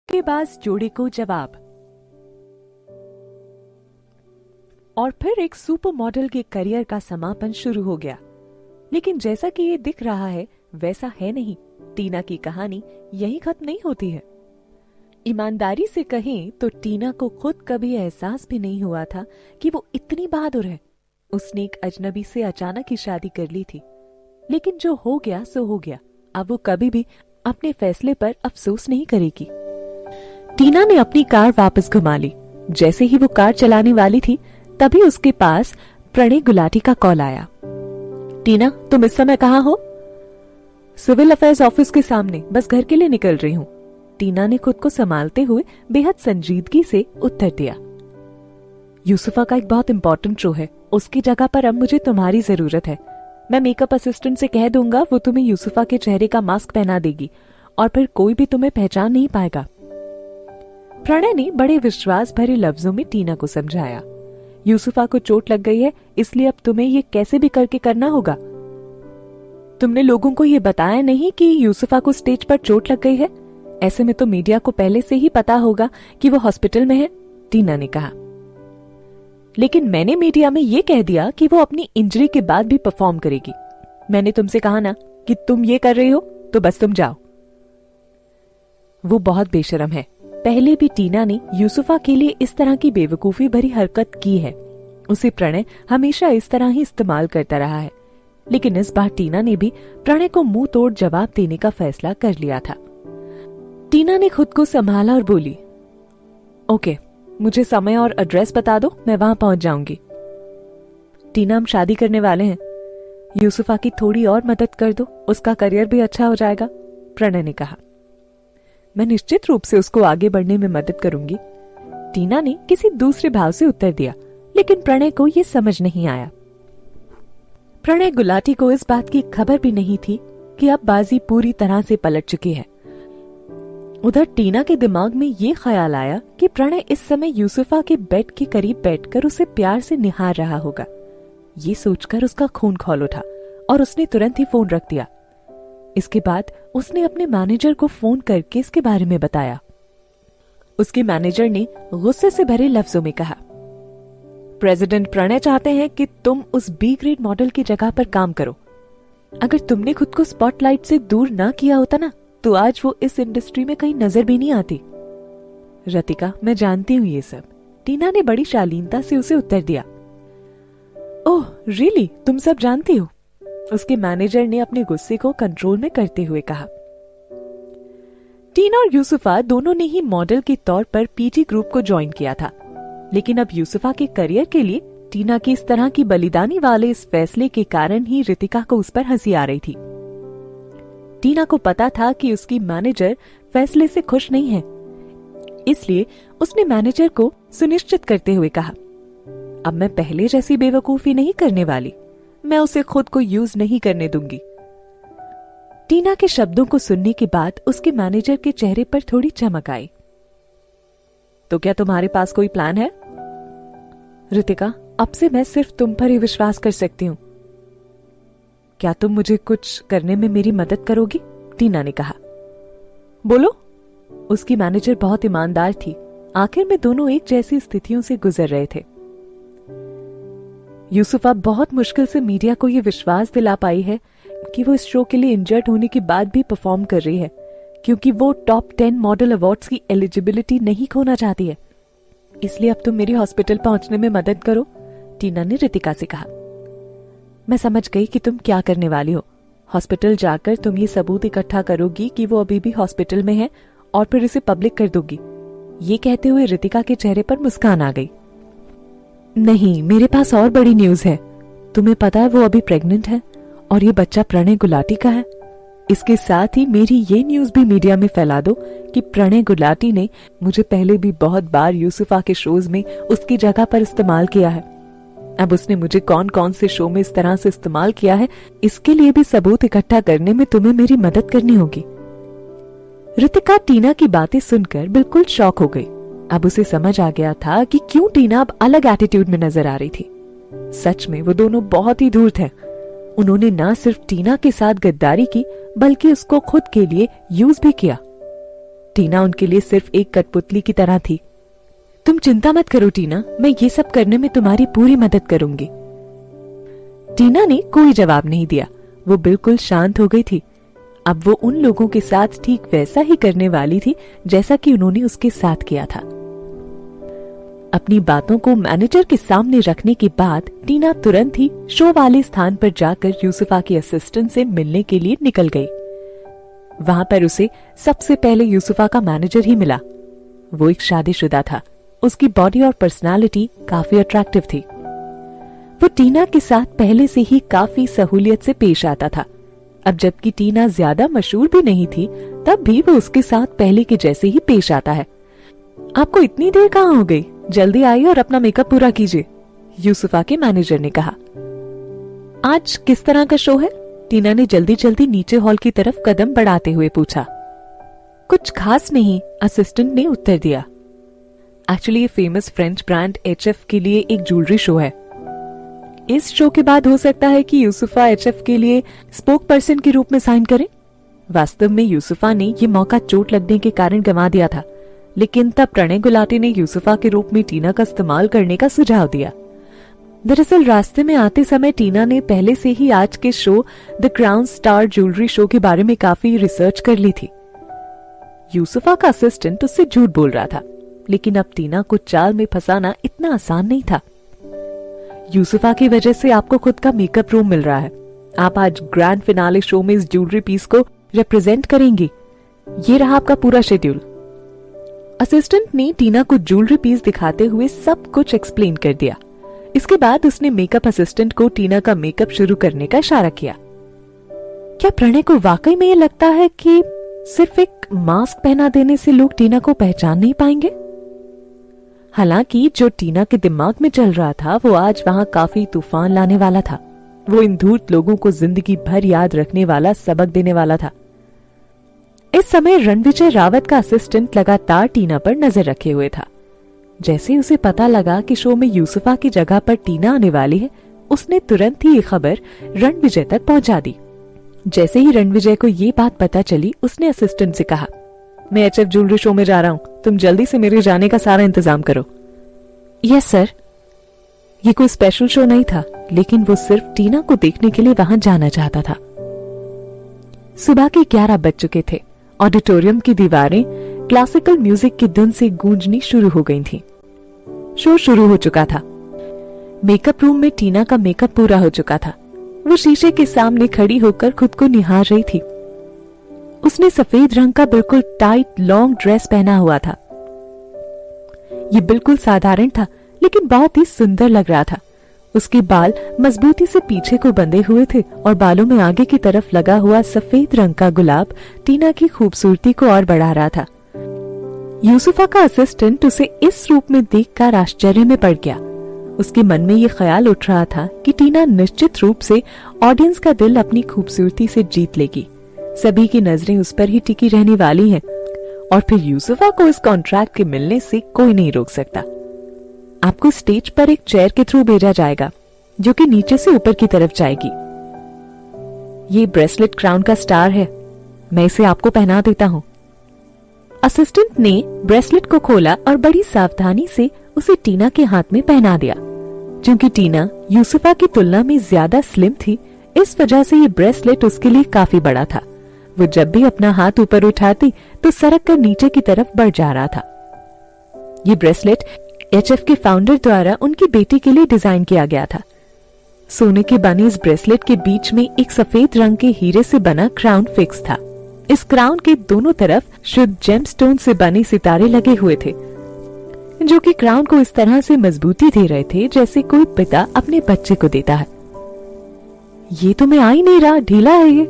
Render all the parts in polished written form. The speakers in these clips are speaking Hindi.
धोखेबाज जोड़े को जवाब। और फिर एक सुपर मॉडल के करियर का समापन शुरू हो गया। लेकिन जैसा कि ये दिख रहा है वैसा है नहीं। टीना की कहानी यहीं खत्म नहीं होती है। ईमानदारी से कहें तो टीना को खुद कभी एहसास भी नहीं हुआ था कि वो इतनी बहादुर है। उसने एक अजनबी से अचानक ही शादी कर ली थी, लेकिन जो हो गया सो हो गया। अब वो कभी भी अपने फैसले पर अफसोस नहीं करेगी। टीना ने अपनी कार वापस घुमा ली। जैसे ही वो कार चलाने वाली थी तभी उसके पास प्रणय गुलाटी का कॉल आया। टीना, तुम इस समय कहाँ हो? सिविल अफेयर्स ऑफिस के सामने, बस घर के लिए निकल रही हूँ। टीना ने खुद को संभालते हुए बेहद संजीदगी से उत्तर दिया। यूसुफा का एक बहुत इंपॉर्टेंट शो है, उसकी जगह पर अब मुझे तुम्हारी जरूरत है। मैं मेकअप असिस्टेंट से कह दूंगा, वो तुम्हें यूसुफा के चेहरे का मास्क पहना देगी और फिर कोई भी तुम्हें पहचान नहीं पाएगा। प्रणय ने बड़े विश्वास भरे लफ्जों में टीना को समझाया। यूसुफा को चोट लग गई है, इसलिए अब तुम्हें ये कैसे भी करके करना होगा। तुमने लोगों को ये बताया नहीं कि यूसुफा को स्टेज पर चोट लग गई है? ऐसे में तो मीडिया को पहले से ही पता होगा कि वो हॉस्पिटल में है, टीना ने कहा। लेकिन मैंने मीडिया में ये कह दिया कि वो अपनी इंजरी के बाद भी परफॉर्म करेगी। मैंने तुमसे कहा ना कि तुम ये कर रही हो, तो बस तुम जाओ। वो बहुत बेशरम है। पहले भी टीना ने यूसुफा के लिए इस तरह की बेवकूफी भरी हरकत की है। उसे प्रणय हमेशा इस तरह ही इस्तेमाल करता रहा है, लेकिन इस बार टीना ने भी प्रणय को मुंह तोड़ जवाब देने का फैसला कर लिया था। टीना ने खुद को संभाला और बोली, ओके, मुझे समय और एड्रेस बता दो, मैं वहां पहुंच जाऊंगी। टीना, हम शादी करने वाले हैं। यूसुफा की थोड़ी और मदद कर दो, उसका करियर भी अच्छा हो जाएगा, प्रणय ने कहा। मैं निश्चित रूप से उसको आगे बढ़ने में मदद करूंगी, टीना ने किसी दूसरे भाव से उत्तर दिया। लेकिन प्रणय को यह समझ नहीं आया। प्रणय गुलाटी को इस बात की खबर भी नहीं थी कि अब बाजी पूरी तरह से पलट चुकी है। उधर टीना के दिमाग में ये ख्याल आया कि प्रणय इस समय यूसुफा के बेड के करीब बैठकर उसे प्यार से निहार रहा होगा। ये सोचकर उसका खून खौल उठा और उसने तुरंत ही फोन रख दिया। इसके बाद उसने अपने मैनेजर को फोन करके इसके बारे में बताया। उसके मैनेजर ने गुस्से से भरे लफ्जों में कहा, प्रेसिडेंट प्रणय चाहते हैं कि तुम उस बी ग्रेड मॉडल की जगह पर काम करो। अगर तुमने खुद को स्पॉटलाइट से दूर ना किया होता ना, तो आज वो इस इंडस्ट्री में कहीं नजर भी नहीं आती। रतिका, मैं जानती हूँ ये सब, टीना ने बड़ी शालीनता से उसे उत्तर दिया। ओह रियली, तुम सब जानती हो? उसके मैनेजर ने अपने गुस्से को कंट्रोल में करते हुए कहा। टीना और यूसुफा दोनों ने ही मॉडल के तौर पर पीटी ग्रुप को ज्वाइन किया था, लेकिन अब यूसुफा के करियर के लिए टीना की इस तरह की बलिदानी वाले इस फैसले के कारण ही रितिका को उस पर हंसी आ रही थी। टीना को पता था कि उसकी मैनेजर फैसले से खुश नहीं है, इसलिए उसने मैनेजर को सुनिश्चित करते हुए कहा, अब मैं पहले जैसी बेवकूफी नहीं करने वाली, मैं उसे खुद को यूज नहीं करने दूंगी। टीना के शब्दों को सुनने के बाद उसके मैनेजर के चेहरे पर थोड़ी चमक आई। तो क्या तुम्हारे पास कोई प्लान है? रितिका, अब से मैं सिर्फ तुम पर ही विश्वास कर सकती हूँ। क्या तुम मुझे कुछ करने में मेरी मदद करोगी? टीना ने कहा। बोलो। उसकी मैनेजर बहुत ईमानदार थी। आखिर में दोनों एक जैसी स्थितियों से गुजर रहे थे। यूसुफा बहुत मुश्किल से मीडिया को यह विश्वास दिला पाई है कि वो इस शो के लिए इंजर्ड होने के बाद भी परफॉर्म कर रही है, क्योंकि वो टॉप 10 मॉडल अवार्ड्स की एलिजिबिलिटी नहीं खोना चाहती है। इसलिए अब तुम मेरी हॉस्पिटल पहुंचने में मदद करो, टीना ने रितिका से कहा। मैं समझ गई कि तुम क्या करने वाली हो। हॉस्पिटल जाकर तुम ये सबूत इकट्ठा करोगी कि वो अभी भी हॉस्पिटल में है और फिर इसे पब्लिक कर दोगी। ये कहते हुए रितिका के चेहरे पर मुस्कान आ गई। नहीं, मेरे पास और बड़ी न्यूज है। तुम्हें पता है वो अभी प्रेग्नेंट है और ये बच्चा प्रणय गुलाटी का है। इसके साथ ही मेरी ये न्यूज भी मीडिया में फैला दो कि प्रणय गुलाटी ने मुझे पहले भी बहुत बार यूसुफा के शोज में उसकी जगह पर इस्तेमाल किया है। अब उसने मुझे कौन कौन से शो में इस तरह से इस्तेमाल किया है, इसके लिए भी सबूत इकट्ठा करने में तुम्हें मेरी मदद करनी होगी। रितिका टीना की बातें सुनकर बिल्कुल शॉक हो गई। अब उसे समझ आ गया था कि क्यों टीना अब अलग एटीट्यूड में नजर आ रही थी। सच में वो दोनों बहुत ही धूर्त हैं। उन्होंने न सिर्फ टीना के साथ गद्दारी की, बल्कि उसको खुद के लिए यूज भी किया। टीना उनके लिए सिर्फ एक कठपुतली की तरह थी। तुम चिंता मत करो टीना, मैं ये सब करने में तुम्हारी पूरी मदद करूंगी। टीना ने कोई जवाब नहीं दिया। वो बिल्कुल शांत हो गई थी। अब वो उन लोगों के साथ ठीक वैसा ही करने वाली थी जैसा कि उन्होंने उसके साथ किया था। अपनी बातों को मैनेजर के सामने रखने के बाद टीना तुरंत ही शो वाले स्थान पर जाकर यूसुफा के असिस्टेंट से मिलने के लिए निकल गई। वहां पर उसे सबसे पहले यूसुफा का मैनेजर ही मिला। वो एक शादीशुदा था। उसकी बॉडी और पर्सनालिटी काफी अट्रैक्टिव थी। वो टीना के साथ पहले से ही काफी सहूलियत से पेश आता था। अब जबकि टीना ज्यादा मशहूर भी नहीं थी, तब भी वो उसके साथ पहले के जैसे ही पेश आता है। आपको इतनी देर कहाँ हो गई? जल्दी आइए और अपना मेकअप पूरा कीजिए, यूसुफा के मैनेजर ने कहा। आज किस तरह का शो है? टीना ने जल्दी जल्दी नीचे हॉल की तरफ कदम बढ़ाते हुए पूछा। कुछ खास नहीं, असिस्टेंट ने उत्तर दिया। एक्चुअली ये फेमस फ्रेंच ब्रांड HF के लिए एक ज्वेलरी शो है। इस शो के बाद हो सकता है कि यूसुफा HF के लिए स्पोक पर्सन के रूप में साइन करे। वास्तव में यूसुफा ने ये मौका चोट लगने के कारण गंवा दिया था, लेकिन तब प्रणय गुलाटी ने यूसुफा के रूप में टीना का इस्तेमाल करने का सुझाव दिया। दरअसल रास्ते में आते समय टीना ने पहले से ही आज के show the crown star jewellery show के बारे में काफी रिसर्च कर ली थी। यूसुफा का असिस्टेंट उससे झूठ बोल रहा था, लेकिन अब टीना को चाल में फंसाना इतना आसान नहीं था। यूसुफा की वजह से आपको खुद का मेकअप रूम मिल रहा है। आप आज ग्रैंड फिनाले शो में इस ज्वेलरी पीस को रिप्रेजेंट करेंगी। ये रहा आपका पूरा शेड्यूल। असिस्टेंट ने टीना को ज्वेलरी पीस दिखाते हुए सब कुछ एक्सप्लेन कर दिया। इसके बाद उसने मेकअप असिस्टेंट को टीना का मेकअप शुरू करने का इशारा किया। क्या प्रणय को वाकई में ये लगता है कि सिर्फ एक मास्क पहना देने से लोग टीना को पहचान नहीं पाएंगे? हालांकि जो टीना के दिमाग में चल रहा था वो आज वहां काफी तूफान लाने वाला था। वो इन धूर्त लोगों को जिंदगी भर याद रखने वाला सबक देने वाला था। इस समय रणविजय रावत का असिस्टेंट लगातार टीना पर नजर रखे हुए था। जैसे उसे पता लगा कि शो में यूसुफा की जगह पर टीना आने वाली है, उसने तुरंत ही ये खबर रणविजय तक पहुंचा दी। जैसे ही रणविजय को ये बात पता चली, उसने असिस्टेंट से कहा, मैं HF ज्वेलरी शो में जा रहा हूं, तुम जल्दी से मेरे जाने का सारा इंतजाम करो। Yes sir. ये कोई स्पेशल शो नहीं था, लेकिन वो सिर्फ टीना को देखने के लिए वहां जाना चाहता था। सुबह के 11 बज चुके थे। ऑडिटोरियम की दीवारें क्लासिकल म्यूजिक की धुन से गूंजनी शुरू हो गई थीं। शो शुरू हो चुका था। मेकअप रूम में टीना का मेकअप पूरा हो चुका था। वो शीशे के सामने खड़ी होकर खुद को निहार रही थी। उसने सफेद रंग का बिल्कुल टाइट लॉन्ग ड्रेस पहना हुआ था। ये बिल्कुल साधारण था, लेकिन बहुत ही सुंदर लग रहा था। उसके बाल मजबूती से पीछे को बंधे हुए थे और बालों में आगे की तरफ लगा हुआ सफेद रंग का गुलाब टीना की खूबसूरती को और बढ़ा रहा था। यूसुफा का असिस्टेंट उसे इस रूप में देखकर आश्चर्य में पड़ गया। उसके मन में ये ख्याल उठ रहा था कि टीना निश्चित रूप से ऑडियंस का दिल अपनी खूबसूरती से जीत लेगी। सभी की नजरें उस पर ही टिकी रहने वाली हैं और फिर यूसुफा को इस कॉन्ट्रैक्ट के मिलने से कोई नहीं रोक सकता। आपको स्टेज पर एक चेयर के थ्रू भेजा जाएगा, जो कि नीचे से ऊपर की तरफ जाएगी। ये ब्रेसलेट क्राउन का स्टार है, मैं इसे आपको पहना देता हूँ। असिस्टेंट ने ब्रेसलेट को खोला और बड़ी सावधानी से उसे टीना के हाथ में पहना दिया। क्योंकि टीना यूसुफा की तुलना में ज्यादा स्लिम थी, इस वजह से ये ब्रेसलेट उसके लिए काफी बड़ा था। वो जब भी अपना हाथ ऊपर उठाती तो सरक कर नीचे की तरफ बढ़ जा रहा था। ये ब्रेसलेट HF के फाउंडर द्वारा उनकी बेटी के लिए डिजाइन किया गया था। सोने के बने इस ब्रेसलेट के बीच में एक सफेद रंग के हीरे से बना क्राउन फिक्स था। इस क्राउन के दोनों तरफ शुद्ध जेमस्टोन से बने सितारे लगे हुए थे, जो कि क्राउन को इस तरह से मजबूती दे रहे थे जैसे कोई पिता अपने बच्चे को देता है। ये तो मैं आ ही नहीं रहा, ढीला है ये,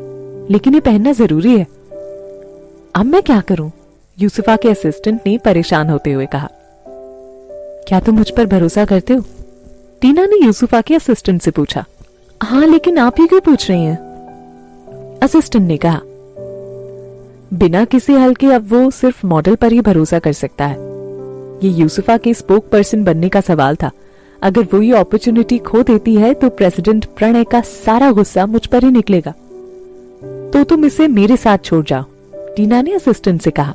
लेकिन ये पहनना जरूरी है। अब मैं क्या करूं? यूसुफा के असिस्टेंट ने परेशान होते हुए कहा। क्या तुम मुझ पर भरोसा करते हो? टीना ने यूसुफा के असिस्टेंट से पूछा। हाँ, लेकिन आप ही क्यों पूछ रही हैं? असिस्टेंट ने कहा। बिना किसी हल के अब वो सिर्फ मॉडल पर ही भरोसा कर सकता है। ये यूसुफा के स्पोक पर्सन बनने का सवाल था। अगर वो ये अपॉर्चुनिटी खो देती है तो प्रेसिडेंट प्रणय का सारा गुस्सा मुझ पर ही निकलेगा। तो तुम इसे मेरे साथ छोड़ जाओ, टीना ने असिस्टेंट से कहा।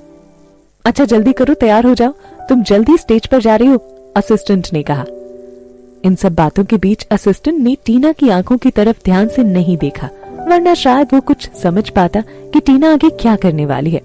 अच्छा जल्दी करो, तैयार हो जाओ, तुम जल्दी स्टेज पर जा रही हो, असिस्टेंट ने कहा। इन सब बातों के बीच असिस्टेंट ने टीना की आंखों की तरफ ध्यान से नहीं देखा, वरना शायद वो कुछ समझ पाता कि टीना आगे क्या करने वाली है।